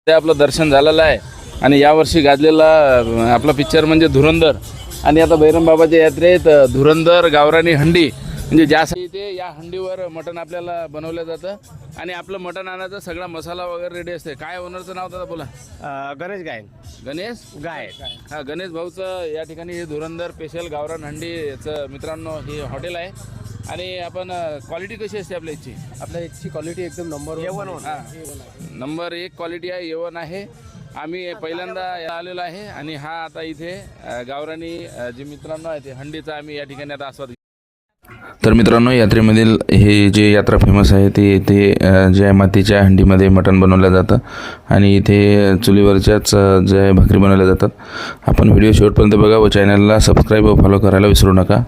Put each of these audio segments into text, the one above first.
ते आपलं दर्शन झालेलं आहे आणि यावर्षी गाजलेला आपला पिक्चर म्हणजे धुरंधर. आणि आता बैरम बाबाच्या यात्रेत धुरंधर गावरानी हंडी म्हणजे ज्यासाठी ते या हंडीवर मटण आपल्याला बनवलं जातं आणि आपलं मटण आणायचा सगळा मसाला वगैरे रेडी असते. काय ओनरचं नाव दादा बोला? गणेश गाय. गणेश गाय. हा, गणेश भाऊचं या ठिकाणी हे धुरंधर स्पेशल गावरान हंडीचं मित्रांनो हे हॉटेल आहे. आणि आपण क्वालिटी कशी असते आपल्या इथची? आपल्या इथची क्वालिटी एकदम नंबर 1 क्वालिटी आहे, A1 आहे. आम्ही पहिल्यांदा आलेलो आहे आणि हा आता इथे गावरानी जे मित्रांनो आहे ते हंडीचा आम्ही या ठिकाणी आता आस्वाद. तर मित्रांनो, यात्रेमधील हे जे यात्रा फेमस आहे ते इथे ज्या मातीच्या हंडीमध्ये मटण बनवलं जातं आणि इथे चुलीवरच्याच ज्या भाकरी बनवल्या जातात. आपण व्हिडिओ शेवटपर्यंत बघा व चॅनलला सबस्क्राईब व फॉलो करायला विसरू नका.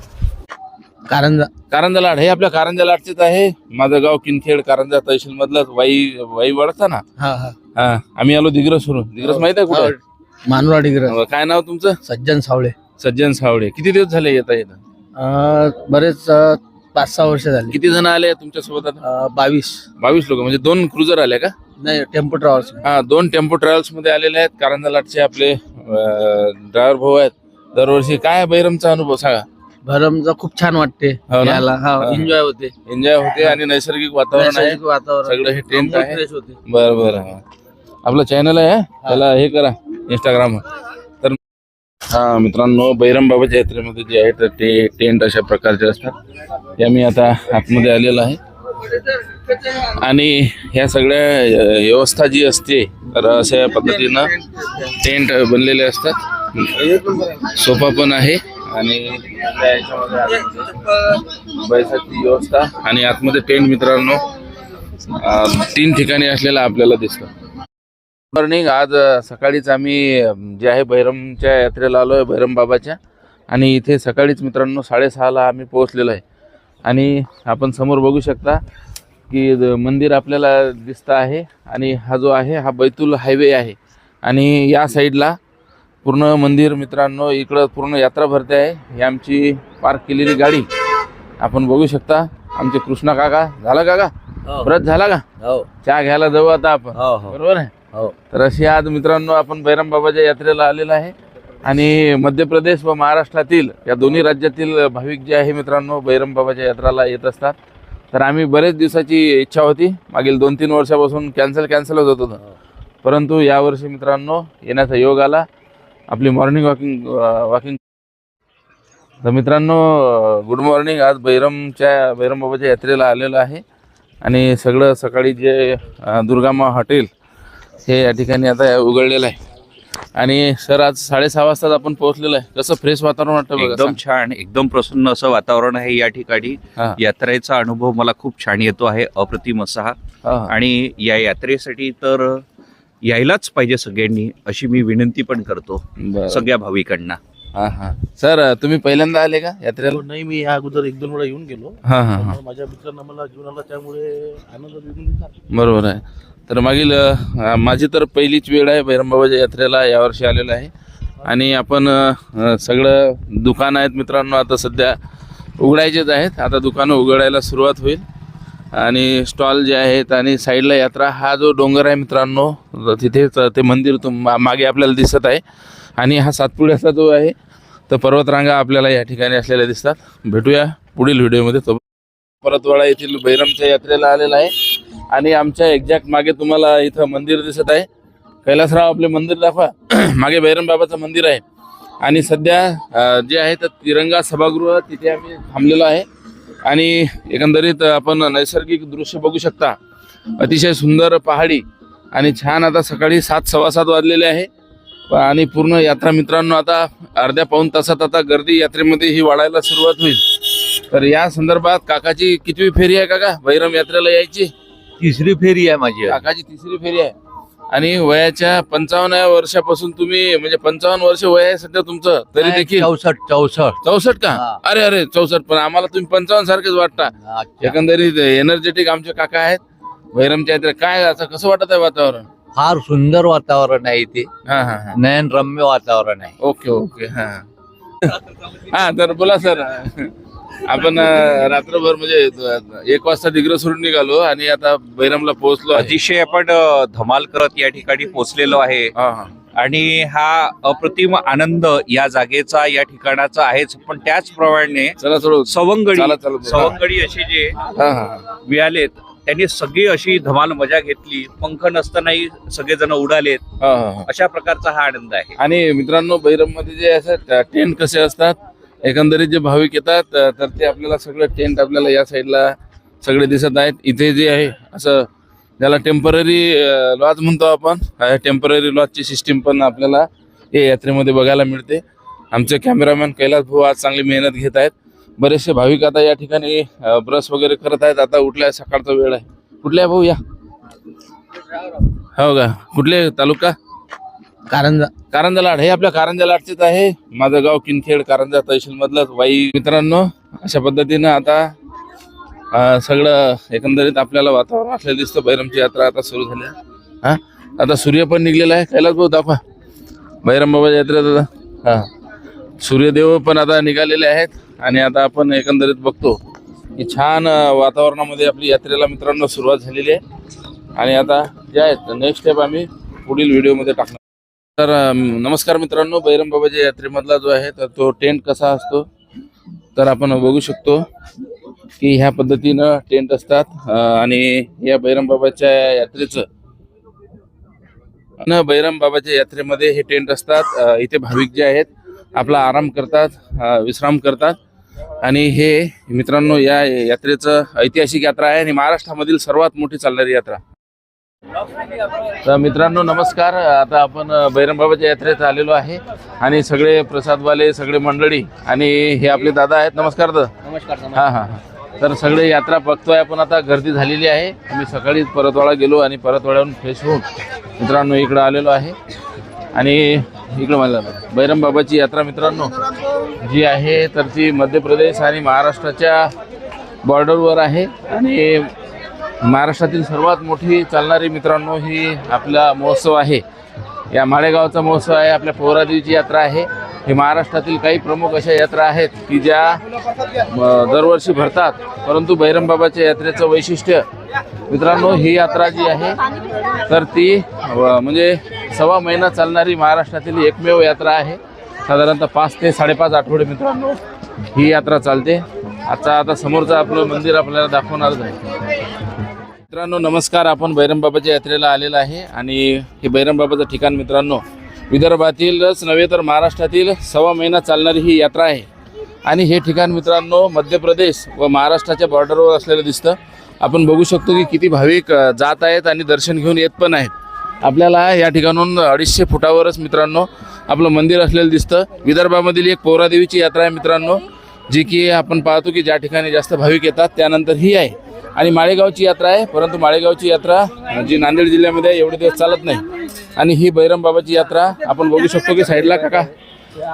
कारंजा लाड हे आपल्या कारंजा लाडचेच आहे. माझं गाव किनखेड कारंजा तहसील मधलं वाई वळखता ना? हा, आम्ही आलो दिग्रसवरून. दिग्रस माहित आहे कुठे? मानवा डिग्रस. काय नाव तुमचं? सज्जन सावळे. सज्जन सावळे. किती दिवस झाले येता येतं? बरेच 5-6 वर्ष झाली. किती जण आले तुमच्या सोबत आता? 22 लोक म्हणजे 2 क्रुझर आले का? नाही, टेम्पो ट्रॅव्हल्स. हा, 2 टेम्पो ट्रॅव्हल्स मध्ये आलेले आहेत. कारंजा लाटचे आपले ड्रायव्हर भाऊ आहेत. दरवर्षी काय बैरमचा अनुभव सांगा? भरमचं खूप छान वाटते. हो ना? एन्जॉय होते आणि नैसर्गिक वातावरण आहे. सगळं हे टेंट आहे. फ्रेश होते. बरं. आपलं चॅनल आहे, त्याला हे करा इंस्टाग्राम. तर हा मित्रांनो, बैरम बाबाच्या यात्रेमध्ये जे आहे तर ते टेंट अशा प्रकारचे असतात. ते आम्ही आता आतमध्ये आलेलो आहे आणि ह्या सगळ्या व्यवस्था जी असते तर अशा पद्धतीनं टेंट बनलेले असतात. सोफा पण आहे आणि बैसाची व्यवस्था आणि आतमध्ये टेंट मित्रांनो 3 ठिकाणी असलेला आपल्याला दिसतं. मॉर्निंग आज सकाळीच आम्ही जे आहे बैरमच्या यात्रेला आलो आहे, बैरम बाबाच्या. आणि इथे सकाळीच मित्रांनो 6:30ला आम्ही पोहोचलेलो आहे आणि आपण समोर बघू शकता की मंदिर आपल्याला दिसतं आहे. आणि हा जो आहे हा बैतूल हायवे आहे आणि या साईडला पूर्ण मंदिर मित्रांनो इकडं पूर्ण यात्रा भरते आहे. ही आमची पार्क केलेली गाडी आपण बघू शकता. आमचे कृष्णा काका. झाला काका? व्रत झाला का? चहा घ्यायला जाऊ आता आपण. बरोबर आहे. तर अशी आज मित्रांनो आपण बैरम बाबाच्या यात्रेला आलेला आहे आणि मध्य प्रदेश व महाराष्ट्रातील या दोन्ही राज्यातील भाविक जे आहे मित्रांनो बैरम बाबाच्या यात्राला येत असतात. तर आम्ही बरेच दिवसाची इच्छा होती, मागील 2-3 वर्षापासून कॅन्सल होत होतं, परंतु यावर्षी मित्रांनो येण्याचा योग आला. आपली मॉर्निंग वॉकिंग. तर मित्रांनो गुड मॉर्निंग. आज बैरम बाबाच्या यात्रेला आलेलं आहे आणि सगळं सकाळी जे दुर्गामा हॉटेल हे या ठिकाणी आता उघडलेलं आहे. आणि सर आज 6:30 वाजता आपण पोहोचलेलो आहे. कसं फ्रेश वातावरण वाटतं बघा. एकदम छान, एकदम प्रसन्न असं वातावरण आहे या ठिकाणी. यात्रेचा अनुभव मला खूप छान येतो आहे, अप्रतिम असा. आणि या यात्रेसाठी तर यायलाच पाहिजे सगळ्यांनी अशी मी विनंती पण करतो सगळ्या भाविकांना. सर तुम्ही पहिल्यांदा आले का यात्रेला? नाही, मी या अगोदर 1-2 वेळा येऊन गेलो. माझ्या मित्रांना मला घेऊन आला त्यामुळे आनंद. बरोबर आहे. तर मागील माझी तर पहिलीच वेळ आहे बैरम बाबाच्या यात्रेला यावर्षी आलेलं आहे. आणि आपण सगळं दुकान आहेत मित्रांनो आता सध्या उघडायचेच आहेत. आता दुकानं उघडायला सुरुवात होईल आणि स्टॉल जे आहेत आणि साईडला यात्रा. हा जो डोंगर आहे मित्रांनो तिथेच ते मंदिर मागे आपल्याला दिसत आहे. आणि हा सातपुड्याचा जो आहे तर पर्वतरांगा आपल्याला या ठिकाणी असलेल्या दिसतात. भेटूया पुढील व्हिडिओमध्ये. तो परतवाडा येथील बैरमच्या यात्रेला आलेला आहे आणि आमच्या एक्झॅक्ट मागे तुम्हाला इथं मंदिर दिसत आहे. कैलासराव आपले मंदिर दाखवा. मागे बैरम बाबाचं मंदिर आहे आणि सध्या जे आहे तर तिरंगा सभागृह तिथे आम्ही थांबलेलो आहे. आणि एकंदरीत आपण नैसर्गिक दृश्य बघू शकता. अतिशय सुंदर पहाडी आणि छान. आता सकाळी 7-7:15 वाजलेले आहे आणि पूर्ण यात्रा मित्रांनो आता अर्ध्या-पाऊण तासात आता गर्दी यात्रेमध्ये ही वाढायला सुरुवात होईल. तर या संदर्भात काकाची कितवी फेरी आहे काका बैरम यात्रेला यायची? 3री फेरी आहे माझी. काकाची 3री फेरी आहे आणि वयाच्या 55व्या वर्षापासून तुम्ही म्हणजे 55 वर्ष वय आहे सध्या तुमचं तरी देखील 64 का? अरे 64. पण आम्हाला तुम्ही 55 सारखेच वाटता. एकंदरीत एनर्जेटिक आमचे काका आहेत. बैरमच्या यात्रेत काय असं कसं वाटत आहे वातावरण? फार सुंदर वातावरण आहे इथे. नयन रम्य वातावरण आहे. ओके. हा तर बोला सर. आपण रात्रभर म्हणजे 1 वाजता दिग्रसवरून निघालो आणि आता बैरमला पोहोचलो आहे. अतिशय आपण धमाल करत या ठिकाणी पोहोचलेलो आहे. आणि हा अप्रतिम आनंद या जागेचा या ठिकाणाचा आहेच, पण त्याचप्रमाणे सवंगडी असे जे मिळालेत त्यांनी सगळी अशी धमाल मजा घेतली. पंख नसतानाही सगळेजण उडालेत. अशा प्रकारचा हा आनंद आहे. आणि मित्रांनो, बैरम मध्ये जे असं टेंट कसे असतात, एकंदरीत जे भाविक येतात तर ते आपल्याला सगळं टेंट आपल्याला या साईडला सगळे दिसत आहेत. इथे जे आहे असं ज्याला टेम्पररी लॉज म्हणतो आपण, टेम्पररी लॉजची सिस्टीम पण आपल्याला या यात्रेमध्ये बघायला मिळते. आमचे कॅमेरामॅन कैलास भाऊ आज चांगली मेहनत घेत आहेत. बरेचसे भाविक आता या ठिकाणी ब्रश वगैरे करत आहेत. आता उठल्या, सकाळचा वेळ आहे. कुठल्या भाऊ या? हो का? कुठले तालुका? कारंजा लाड. हे आपल्या कारंजा लाडचेच आहे. माझं गाव किनखेड, कारंजा तहसील मधलंच. वाई मित्रांनो, अशा पद्धतीनं आता सगळं एकंदरीत आपल्याला वातावरण असलेलं दिसतं. बैरमची यात्रा आता सुरू झाली आहे. आता सूर्य पण निघलेला आहे. कैलास भाऊ दाखवा बैरम बाबा यात्रेत. आता सूर्यदेव पण आता निघालेले आहेत आणि आता आपण एकंदरीत बघतो की छान वातावरणामध्ये आपली यात्रेला मित्रांनो सुरुवात झालेली आहे. आणि आता जे आहेत नेक्स्ट स्टेप आम्ही पुढील व्हिडिओमध्ये टाकणार. तर नमस्कार मित्रांनो, बैरम बाबाच्या यात्रेमधला जो आहे तर तो टेंट कसा असतो तर आपण बघू शकतो की ह्या पद्धतीनं टेंट असतात. आणि या बैरम बाबाच्या यात्रेचं बैरम बाबाच्या यात्रेमध्ये हे टेंट असतात. इथे भाविक जे आहेत आपला आराम करतात, विश्राम करतात. आणि हे मित्रांनो या यात्रेचं ऐतिहासिक यात्रा आहे आणि महाराष्ट्रामधील सर्वात मोठी चालणारी यात्रा. तर मित्रांनो नमस्कार. आता आपण बैरम बाबाच्या यात्रेत आलेलो आहे आणि सगळे प्रसादवाले, सगळे मंडळी आणि हे आपले दादा आहेत. नमस्कार दादा. नमस्कार. तर सगळे यात्रा बघतोय आपण. आता गर्दी झालेली आहे. आम्ही सकाळीच परतवाडा गेलो आणि परतवाड्यावरून फ्रेश होऊन मित्रांनो इकडं आलेलो आहे. आणि इकडं मला बैरम बाबाची यात्रा मित्रांनो जी आहे तर ती मध्य प्रदेश आणि महाराष्ट्राच्या बॉर्डरवर आहे. आणि महाराष्ट्रातील सर्वात मोठी चालणारी मित्रांनो ही आपला महोत्सव आहे. या माळेगावचा महोत्सव आहे. आपल्या पोहरादेवीची यात्रा आहे. हे महाराष्ट्रातील काही प्रमुख अशा यात्रा आहेत की ज्या दरवर्षी भरतात. परंतु बैरम बाबाच्या यात्रेचं वैशिष्ट्य मित्रांनो ही यात्रा जी आहे तर ती म्हणजे 1.25 महिना चालणारी महाराष्ट्रातील एकमेव यात्रा आहे. साधारणतः 5 ते 5.5 आठवडे मित्रांनो ही यात्रा चालते. आता समोरचं आपलं मंदिर आपल्याला दाखवणारच आहे. मित्रांनो नमस्कार. आपण बैरम बाबाच्या यात्रेला आलेला आहे आणि हे बैरम बाबाचं ठिकाण मित्रांनो विदर्भातीलच नव्हे तर महाराष्ट्रातील 1.25 महिना चालणारी ही यात्रा आहे. आणि हे ठिकाण मित्रांनो मध्य प्रदेश व महाराष्ट्राच्या बॉर्डरवर असलेलं दिसतं. आपण बघू शकतो की किती भाविक जात आहेत आणि दर्शन घेऊन येत पण आहेत. आपल्याला या ठिकाणून 250 फुटावरच मित्रांनो आपलं मंदिर असलेलं दिसतं. विदर्भामधील एक पोहरादेवीची यात्रा आहे मित्रांनो, जी की आपण पाहतो की ज्या ठिकाणी जास्त भाविक येतात त्यानंतर ही आहे. आणि माळेगावची यात्रा आहे. परंतु माळेगावची यात्रा जी नांदेड जिल्ह्यामध्ये एवढे दिवस चालत नाही. आणि ही बैरम बाबाची यात्रा आपण बघू शकतो की साईडला काका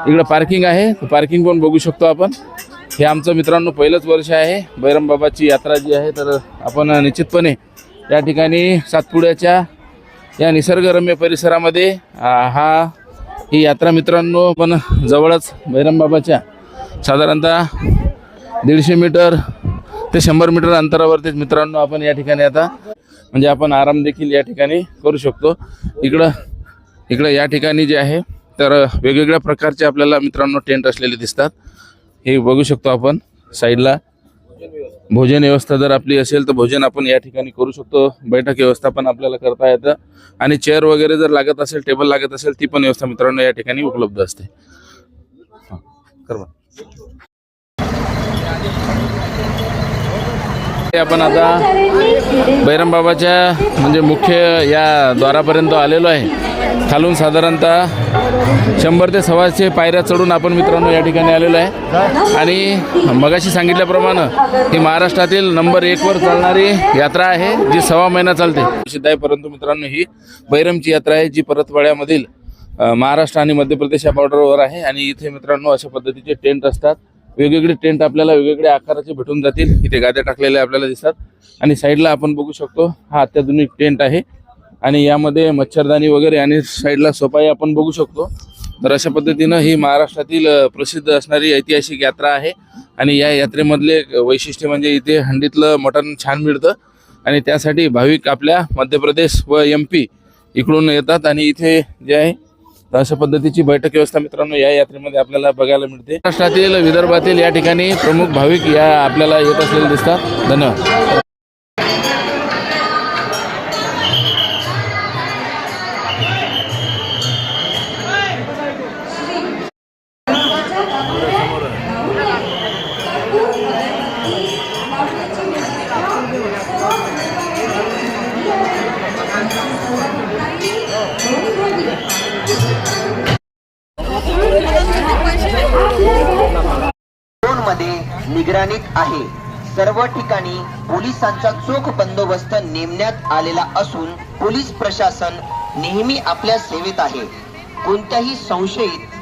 इकडं पार्किंग आहे. पार्किंग पण बघू शकतो आपण. हे आमचं मित्रांनो पहिलंच वर्ष आहे बैरम बाबाची यात्रा जी आहे. तर आपण निश्चितपणे या ठिकाणी सातपुड्याच्या या निसर्गरम्य परिसरामध्ये ही यात्रा मित्रांनो पण जवळच बैरम बाबाच्या साधारणतः 150 मीटर ते 100 मीटर अंतरावरतीच मित्रांनो आपण या ठिकाणी आता म्हणजे आपण आराम देखील या ठिकाणी करू शकतो. इकडं या ठिकाणी जे आहे तर वेगवेगळ्या प्रकारचे आपल्याला मित्रांनो टेंट असलेले दिसतात. हे बघू शकतो आपण साईडला. भोजन व्यवस्था जर आपली असेल तर भोजन आपण या ठिकाणी करू शकतो. बैठक व्यवस्था पण आपल्याला करता येतं. आणि चेअर वगैरे जर लागत असेल, टेबल लागत असेल, ती पण व्यवस्था मित्रांनो या ठिकाणी उपलब्ध असते. आपण आता बैरम बाबाच्या म्हणजे मुख्य या द्वारापर्यंत आलेलो आहे. खालून साधारणतः 100 ते 125 पायऱ्या चढून आपण मित्रांनो या ठिकाणी आलेलो आहे. आणि मगाशी सांगितल्याप्रमाणे ही महाराष्ट्रातील नंबर 1 वर चालणारी यात्रा आहे जी 1.25 महिना चालते. प्रसिद्ध आहे. परंतु मित्रांनो ही बैरमची यात्रा आहे जी परतवाड्यामधील महाराष्ट्र आणि मध्य प्रदेश या बॉर्डरवर आहे. आणि इथे मित्रांनो अशा पद्धतीचे टेंट असतात. वेगवेगळे टेंट आपल्याला वेगवेगळ्या आकाराचे भेटून जातील. इथे गाद्या टाकलेल्या आपल्याला दिसतात. आणि साईडला आपण बघू शकतो हा अत्याधुनिक टेंट आहे. आणि यामध्ये मच्छरदाणी वगैरे आणि साईडला सोपाही आपण बघू शकतो. तर अशा पद्धतीनं ही महाराष्ट्रातील प्रसिद्ध असणारी ऐतिहासिक यात्रा आहे आणि या यात्रेमधले वैशिष्ट्य म्हणजे इथे हंडीतलं मटण छान मिळतं आणि त्यासाठी भाविक आपल्या मध्य प्रदेश व MP इकडून येतात आणि इथे जे आहे तर अशा पद्धतीची बैठक व्यवस्था मित्रांनो या यात्रेमध्ये आपल्याला बघायला मिळते. महाराष्ट्रातील विदर्भातील या ठिकाणी प्रमुख भाविक या आपल्याला येत असलेले दिसतात. धन्यवाद. मध्ये निगराणीत आहे. सर्व ठिकाणी पोलिसांचा चोख बंदोबस्त नेमण्यात आलेला असून पोलीस प्रशासन नेहमी आपल्या सेवेत आहे. कोणत्याही संशयित